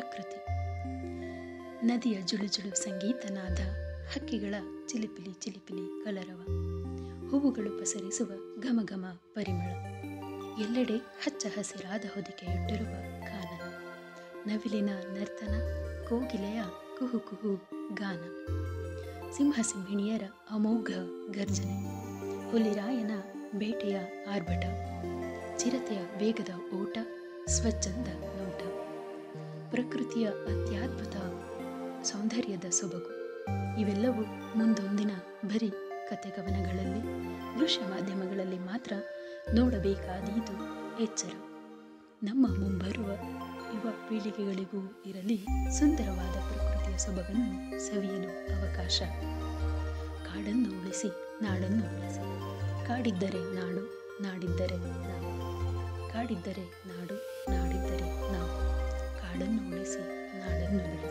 ಪ್ರಕೃತಿ. ನದಿಯ ಜುಳುಜುಳು ಸಂಗೀತನಾದ, ಹಕ್ಕಿಗಳ ಚಿಲಿಪಿಲಿ ಚಿಲಿಪಿಲಿ ಕಲರವ, ಹೂವುಗಳು ಪಸರಿಸುವ ಘಮಘಮ ಪರಿಮಳ, ಎಲ್ಲೆಡೆ ಹಚ್ಚ ಹಸಿರಾದ ಹೊದಿಕೆಯೊಡ್ಡಿರುವ ಕಾನನ, ನವಿಲಿನ ನರ್ತನ, ಕೋಗಿಲೆಯ ಕುಹು ಕುಹು ಗಾನ, ಸಿಂಹ ಸಿಂಹಿಣಿಯರ ಅಮೋಘ ಗರ್ಜನೆ, ಹುಲಿರಾಯನ ಬೇಟೆಯ ಆರ್ಭಟ, ಚಿರತೆಯ ವೇಗದ ಓಟ, ಸ್ವಚ್ಛಂದ ನೋಟ, ಪ್ರಕೃತಿಯ ಅತ್ಯದ್ಭುತ ಸೌಂದರ್ಯದ ಸೊಬಗು ಇವೆಲ್ಲವೂ ಮುಂದೊಂದಿನ ಬರೀ ಕಥೆಕವನಗಳಲ್ಲಿ, ದೃಶ್ಯ ಮಾಧ್ಯಮಗಳಲ್ಲಿ ಮಾತ್ರ ನೋಡಬೇಕಾದೀತು. ಎಚ್ಚರ, ನಮ್ಮ ಮುಂಬರುವ ಯುವ ಪೀಳಿಗೆಗಳಿಗೂ ಇರಲಿ ಸುಂದರವಾದ ಪ್ರಕೃತಿಯ ಸೊಬಗನ್ನು ಸವಿಯಲು ಅವಕಾಶ. ಕಾಡನ್ನು ಉಳಿಸಿ, ನಾಡನ್ನು ಉಳಿಸಿ. ಕಾಡಿದ್ದರೆ ನಾಡು, ನಾಡಿದ್ದರೆ ನಾವು. ಕಾಡಿದ್ದರೆ ನಾಡು, ನಾಡಿದ್ದರೆ ನಾವು. ಕಾಡನ್ನು ಉಳಿಸಿ, ನಾಡನ್ನು ಬೆಳೆಸಿ.